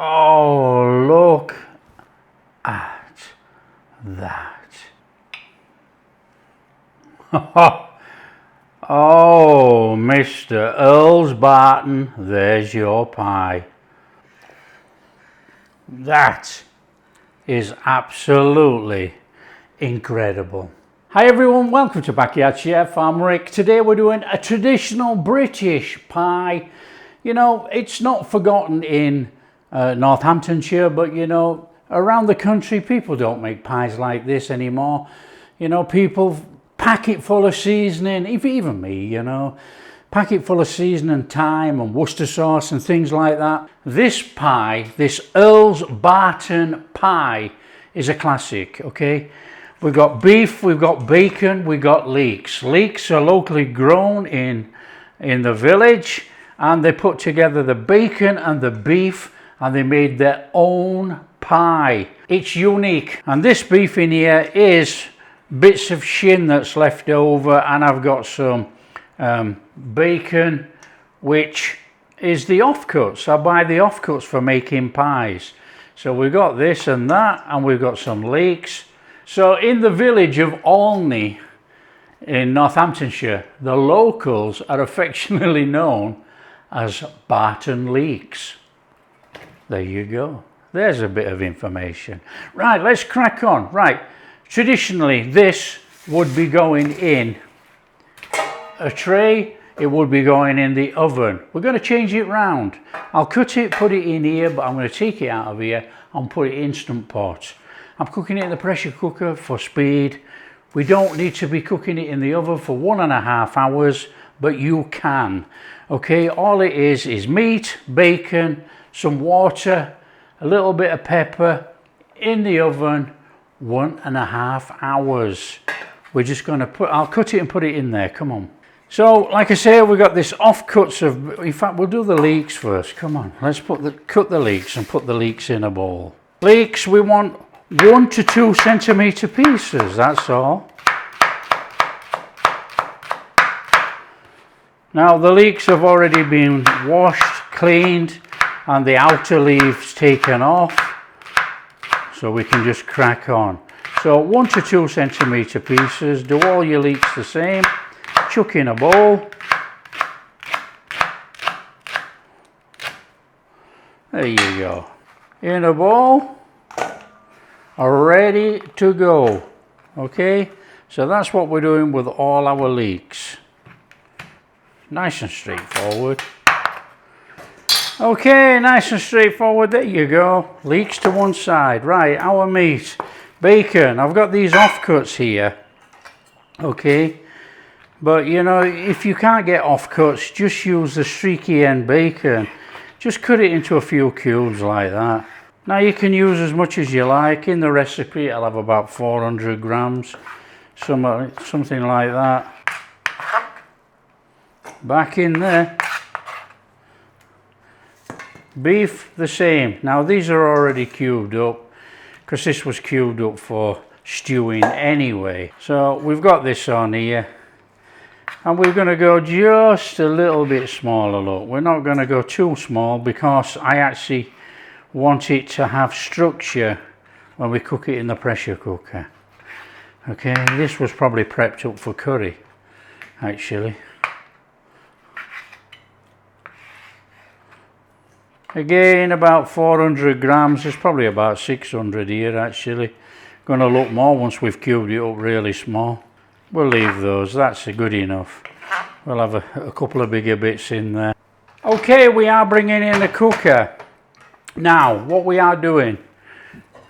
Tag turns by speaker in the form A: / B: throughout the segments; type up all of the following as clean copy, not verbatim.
A: Oh, look at that. Oh, Mr. Earls Barton, there's your pie. That is absolutely incredible. Hi everyone, welcome to Backyard Chef. I'm Rick. Today we're doing a traditional British pie. You know, it's not forgotten in Northamptonshire, but you know, around the country people don't make pies like this anymore. You know, people pack it full of seasoning, even me, you know, pack it full of seasoning, thyme and Worcester sauce and things like that. This pie, this Earls Barton pie, is a classic, okay? We've got beef, we've got bacon, we've got leeks. Leeks are locally grown in the village, and they put together the bacon and the beef and they made their own pie. It's unique. And this beef in here is bits of shin that's left over, and I've got some bacon, which is the offcuts. I buy the offcuts for making pies. So we've got this and that, and we've got some leeks. So in the village of Olney in Northamptonshire, the locals are affectionately known as Barton Leeks. There you go. There's a bit of information. Right, let's crack on. Right, traditionally this would be going in a tray. It would be going in the oven. We're going to change it round. I'll cut it, put it in here, but I'm going to take it out of here and put it in Instant Pot. I'm cooking it in the pressure cooker for speed. We don't need to be cooking it in the oven for 1.5 hours, but you can. Okay, all it is meat, bacon, some water, a little bit of pepper, in the oven, 1.5 hours. We're just going to I'll cut it and put it in there, come on. So, like I say, we've got this offcuts of, in fact, we'll do the leeks first, come on. Let's cut the leeks and put the leeks in a bowl. Leeks, we want 1 to 2 centimetre pieces, that's all. Now the leeks have already been washed, cleaned, and the outer leaves taken off, so we can just crack on. So 1 to 2 centimetre pieces, do all your leeks the same, chuck in a bowl. There you go, in a bowl. Are ready to go. Okay, so that's what we're doing with all our leeks. Nice and straightforward. Okay, nice and straightforward. There you go. Leeks to one side. Right, our meat, bacon. I've got these offcuts here. Okay, but you know, if you can't get offcuts, just use the streaky end bacon. Just cut it into a few cubes like that. Now you can use as much as you like. In the recipe I'll have about 400 grams, something like that. Back in there. Beef the same. Now these are already cubed up, because this was cubed up for stewing anyway. So we've got this on here, and we're going to go just a little bit smaller. Look, we're not going to go too small, because I actually want it to have structure when we cook it in the pressure cooker. Okay, this was probably prepped up for curry actually. Again, about 400 grams. There's probably about 600 here actually. Going to look more once we've cubed it up really small. We'll leave those, that's good enough. We'll have a couple of bigger bits in there. Okay, we are bringing in the cooker. Now, what we are doing,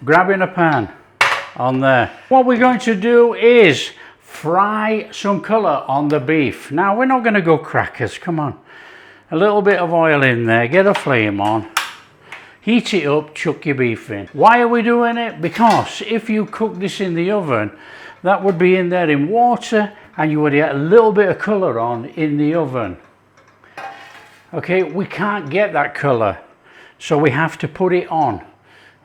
A: grabbing a pan on there. What we're going to do is fry some colour on the beef. Now, we're not going to go crackers, come on. A little bit of oil in there, get a flame on, heat it up, chuck your beef in. Why are we doing it? Because if you cook this in the oven, that would be in there in water, and you would get a little bit of colour on in the oven. Okay, we can't get that colour. So we have to put it on,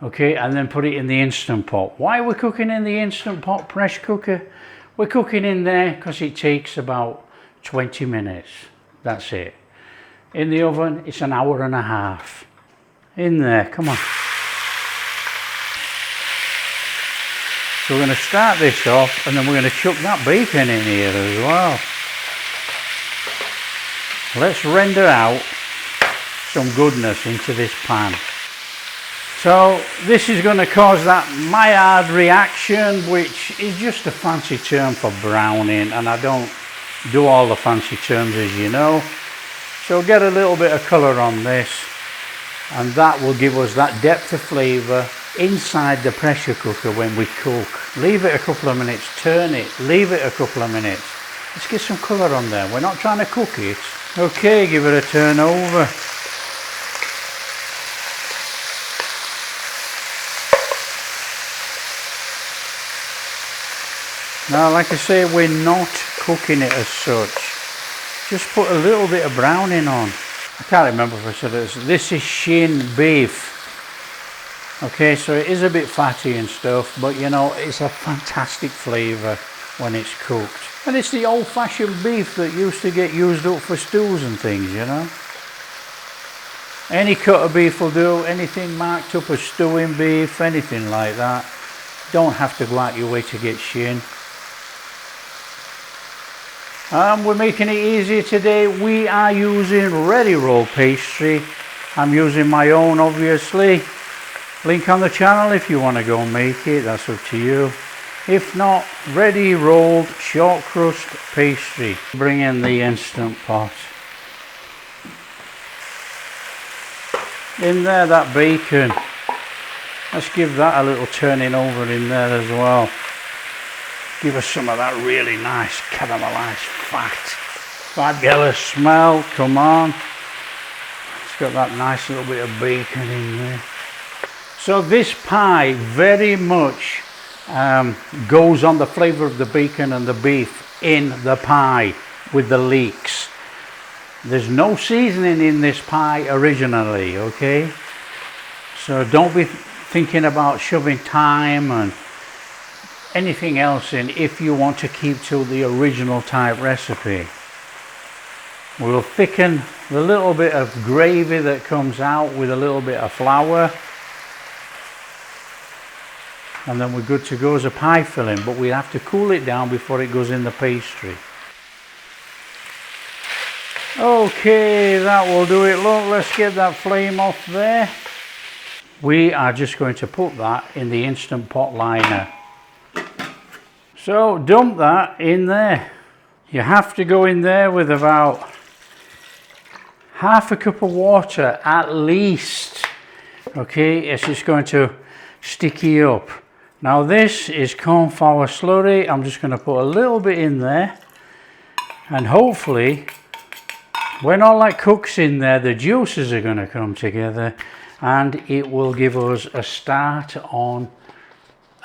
A: okay, and then put it in the Instant Pot. Why are we cooking in the Instant Pot pressure cooker? We're cooking in there because it takes about 20 minutes. That's it. In the oven, it's 1.5 hours. In there, come on. So we're going to start this off, and then we're going to chuck that bacon in here as well. Let's render out some goodness into this pan. So this is going to cause that Maillard reaction, which is just a fancy term for browning, and I don't do all the fancy terms, as you know. So get a little bit of colour on this, and that will give us that depth of flavour inside the pressure cooker when we cook. Leave it a couple of minutes, turn it, leave it a couple of minutes. Let's get some colour on there. We're not trying to cook it. Okay, give it a turn over. Now, like I say, we're not cooking it as such. Just put a little bit of browning on. I can't remember if I said this. This is shin beef. Okay, so it is a bit fatty and stuff, but you know, it's a fantastic flavour when it's cooked. And it's the old-fashioned beef that used to get used up for stews and things, you know. Any cut of beef will do, anything marked up as stewing beef, anything like that. Don't have to go out your way to get shin. We're making it easier today. We are using ready roll pastry. I'm using my own, obviously. Link on the channel if you want to go and make it, that's up to you. If not, ready rolled short crust pastry. Bring in the Instant Pot. In there, that bacon. Let's give that a little turning over in there as well. Give us some of that really nice caramelized fat. Fabulous smell, come on. It's got that nice little bit of bacon in there. So this pie very much goes on the flavour of the bacon and the beef in the pie with the leeks. There's no seasoning in this pie originally, okay? So don't be thinking about shoving thyme and anything else in if you want to keep to the original type recipe. We'll thicken the little bit of gravy that comes out with a little bit of flour, and then we're good to go as a pie filling, but we have to cool it down before it goes in the pastry. Okay, that will do it. Look, let's get that flame off there. We are just going to put that in the Instant Pot liner. So dump that in there. You have to go in there with about half a cup of water at least. Okay, it's just going to sticky up. Now this is cornflour slurry. I'm just going to put a little bit in there, and hopefully when all that cooks in there, the juices are going to come together and it will give us a start on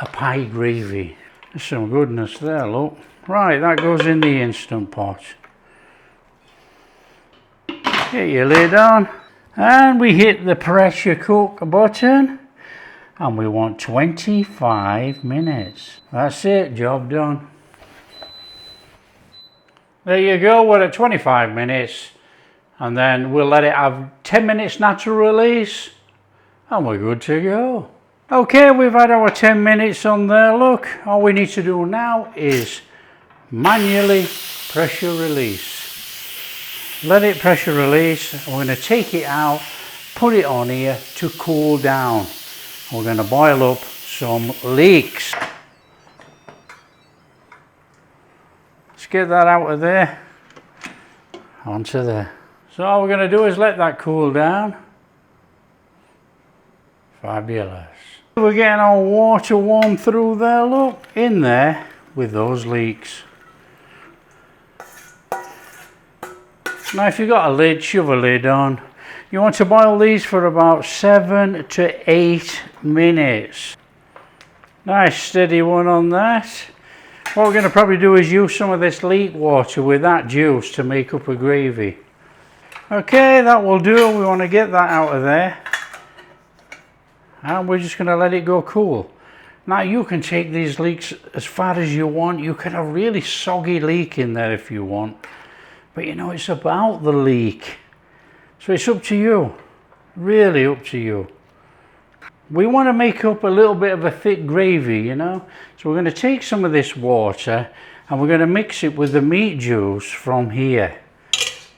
A: a pie gravy. There's some goodness there, look. Right, that goes in the Instant Pot. Get your lid on, and we hit the pressure cook button, and we want 25 minutes. That's it, job done. There you go, we're at 25 minutes, and then we'll let it have 10 minutes natural release, and we're good to go. Okay, we've had our 10 minutes on there, look. All we need to do now is manually pressure release. Let it pressure release. We're going to take it out, put it on here to cool down. We're going to boil up some leeks. Let's get that out of there, onto there. So all we're going to do is let that cool down. Fabulous. We're getting our water warm through there, look, in there with those leeks. Now if you've got a lid, shove a lid on. You want to boil these for about 7 to 8 minutes. Nice steady one on that. What we're going to probably do is use some of this leek water with that juice to make up a gravy. Okay, that will do. We want to get that out of there. And we're just going to let it go cool. Now you can take these leeks as far as you want. You can have really soggy leek in there if you want. But you know, it's about the leek. So it's up to you. Really up to you. We want to make up a little bit of a thick gravy, you know. So we're going to take some of this water and we're going to mix it with the meat juice from here.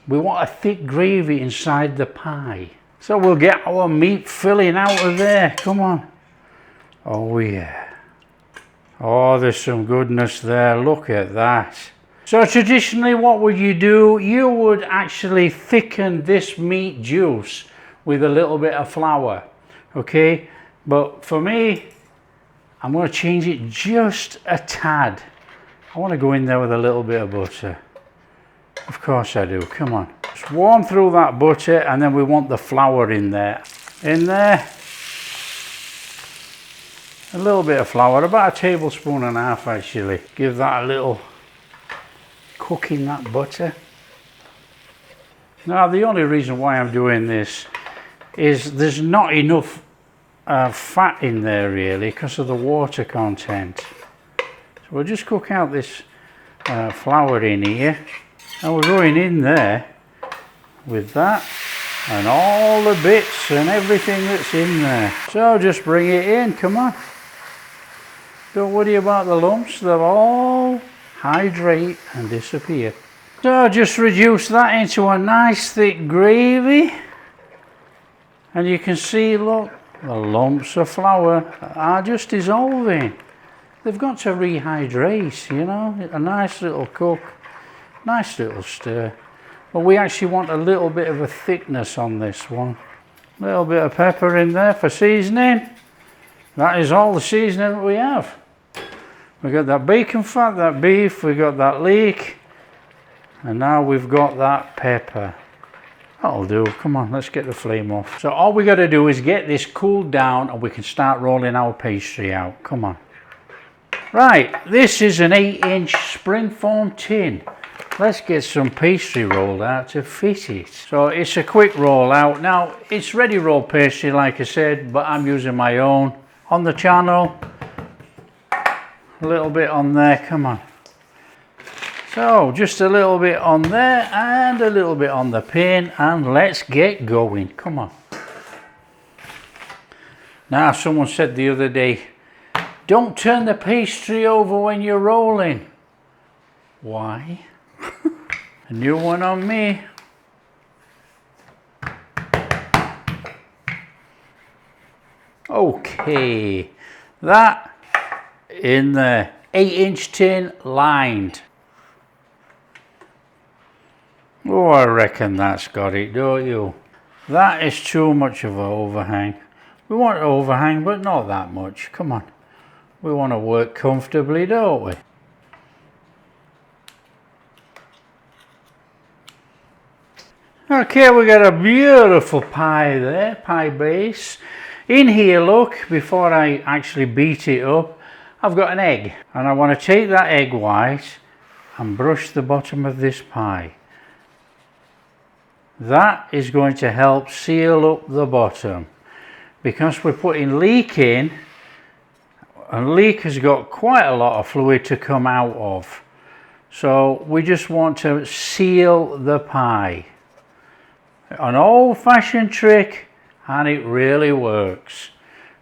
A: We want a thick gravy inside the pie. So we'll get our meat filling out of there. Come on. Oh yeah. Oh, there's some goodness there. Look at that. So traditionally what would you do? You would actually thicken this meat juice with a little bit of flour. Okay? But for me, I'm going to change it just a tad. I want to go in there with a little bit of butter. Of course I do. Come on. Just warm through that butter, and then we want the flour in there. In there. A little bit of flour, about a tablespoon and a half actually. Give that a little cook in that butter. Now the only reason why I'm doing this is there's not enough fat in there really because of the water content. So we'll just cook out this flour in here, and we're going in there with that and all the bits and everything that's in there. So just bring it in, come on. Don't worry about the lumps, they'll all hydrate and disappear. So just reduce that into a nice thick gravy, and you can see, look, the lumps of flour are just dissolving. They've got to rehydrate, you know, a nice little cook, nice little stir. But we actually want a little bit of a thickness on this one. A little bit of pepper in there for seasoning. That is all the seasoning that we have. We've got that bacon fat, that beef, we've got that leek, and now we've got that pepper. That'll do. Come on, let's get the flame off. So all we got to do is get this cooled down and we can start rolling our pastry out. Come on. Right, this is an 8-inch spring foam tin. Let's get some pastry rolled out to fit it. So it's a quick roll out. Now, it's ready rolled pastry like I said, but I'm using my own. On the channel, a little bit on there, come on. So just a little bit on there and a little bit on the pin, and let's get going. Come on. Now someone said the other day, don't turn the pastry over when you're rolling. Why? A new one on me. Okay, that in the 8-inch tin lined. Oh, I reckon that's got it, don't you? That is too much of an overhang. We want an overhang, but not that much. Come on. We want to work comfortably, don't we? Okay, we got a beautiful pie there, pie base. In here, look, before I actually beat it up, I've got an egg. And I want to take that egg white and brush the bottom of this pie. That is going to help seal up the bottom, because we're putting leek in, and leek has got quite a lot of fluid to come out of. So we just want to seal the pie. An old-fashioned trick, and it really works.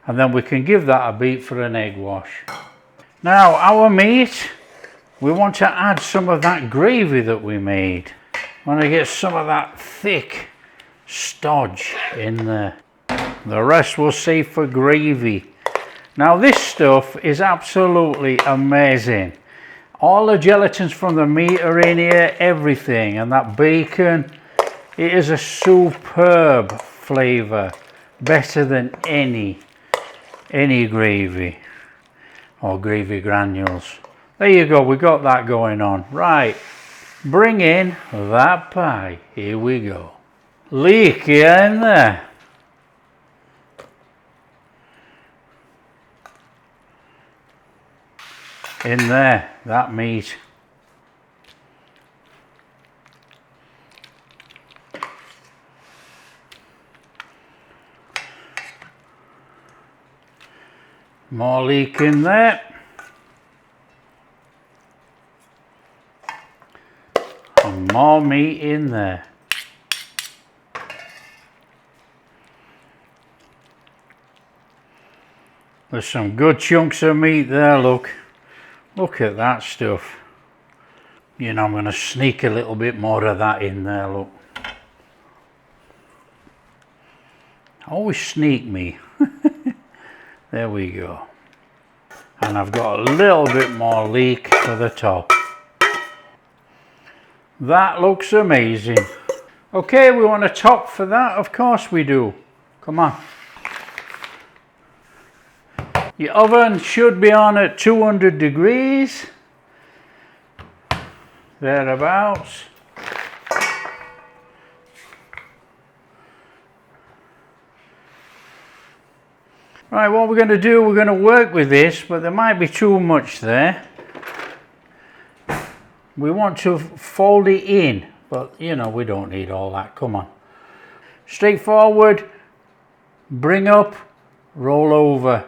A: And then we can give that a beat for an egg wash. Now our meat, we want to add some of that gravy that we made. I want to get some of that thick stodge in there. The rest we'll save for gravy. Now this stuff is absolutely amazing. All the gelatins from the meat are in here, everything, and that bacon. It is a superb flavour, better than any gravy or gravy granules. There you go, we got that going on. Right, bring in that pie. Here we go. Leek in there. In there, that meat. More leek in there. And more meat in there. There's some good chunks of meat there, look. Look at that stuff. You know, I'm going to sneak a little bit more of that in there, look. Always sneak me. There we go. And I've got a little bit more leek for the top. That looks amazing. Okay, we want a top for that, of course we do. Come on. Your oven should be on at 200 degrees. Thereabouts. Right, what we're going to do, we're going to work with this, but there might be too much there. We want to fold it in, but you know, we don't need all that. Come on. Straightforward, bring up, roll over.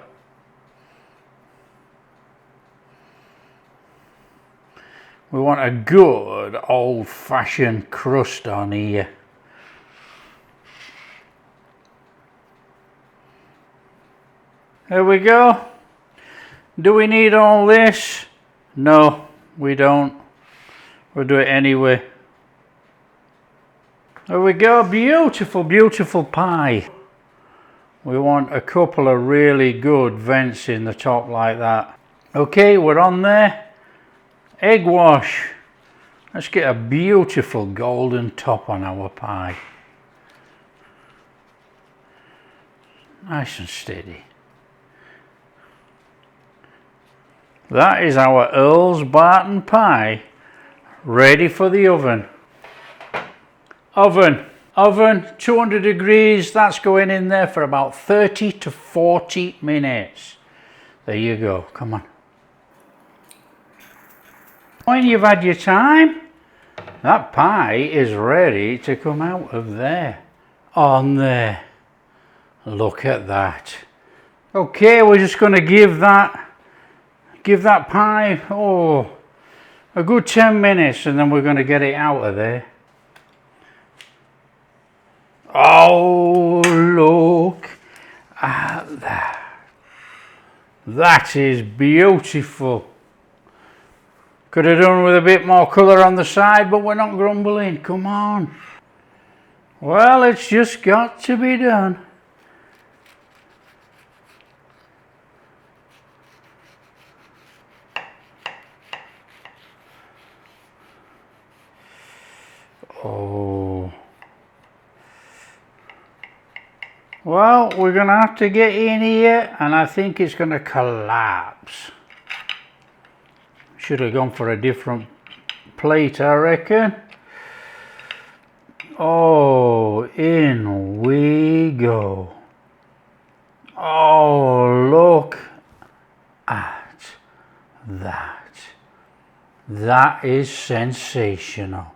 A: We want a good old-fashioned crust on here. There we go. Do we need all this? No, we don't. We'll do it anyway. There we go. Beautiful, beautiful pie. We want a couple of really good vents in the top like that. Okay, we're on there. Egg wash. Let's get a beautiful golden top on our pie. Nice and steady. That is our Earls Barton pie, ready for the oven. Oven, 200 degrees, that's going in there for about 30 to 40 minutes. There you go, come on. When you've had your time, that pie is ready to come out of there. On there. Look at that. Okay, we're just going to give that pie, a good 10 minutes, and then we're going to get it out of there. Oh, look at that. That is beautiful. Could have done with a bit more colour on the side, but we're not grumbling. Come on. Well, it's just got to be done. Oh. Well, we're going to have to get in here, and I think it's going to collapse. Should have gone for a different plate, I reckon. Oh, in we go. Oh, look at that. That is sensational.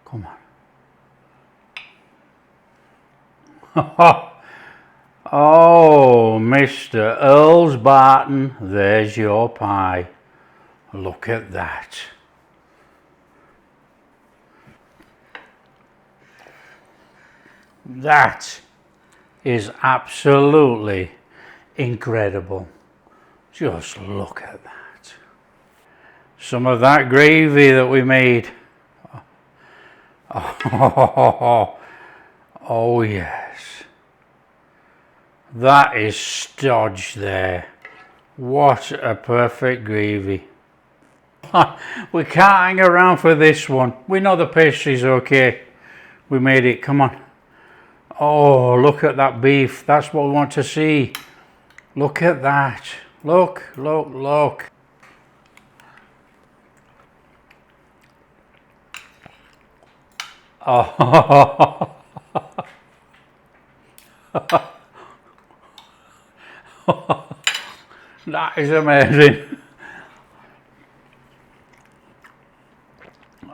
A: Come on. Oh, Mr. Earls Barton, there's your pie. Look at that. That is absolutely incredible. Just look at that. Some of that gravy that we made. Oh yes. That is stodge there. What a perfect gravy. We can't hang around for this one. We know the pastry's okay. We made it, come on. Oh, look at that beef. That's what we want to see. Look at that. Look, look, look. Oh. That is amazing.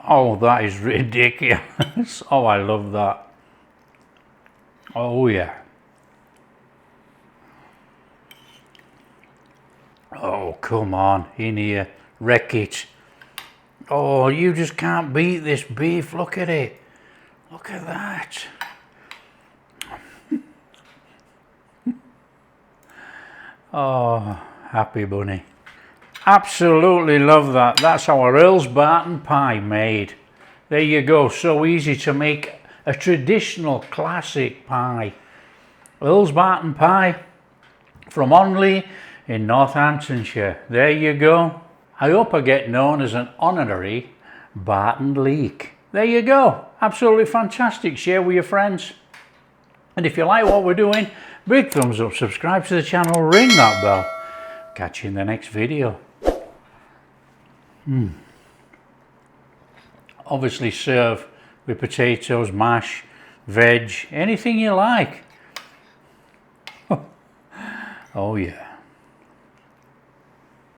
A: Oh, that is ridiculous. Oh, I love that. Oh, yeah. Oh, come on, in here. Wreck it. Oh, you just can't beat this beef. Look at it. Look at that. Oh, happy bunny. Absolutely love that. That's our Earls Barton pie made. There you go, so easy to make a traditional classic pie. Earls Barton pie from Olney in Northamptonshire. There you go. I hope I get known as an honorary Barton Leek. There you go. Absolutely fantastic. Share with your friends. And if you like what we're doing, big thumbs up, subscribe to the channel, ring that bell. Catch you in the next video. Obviously serve with potatoes, mash, veg, anything you like. Oh yeah.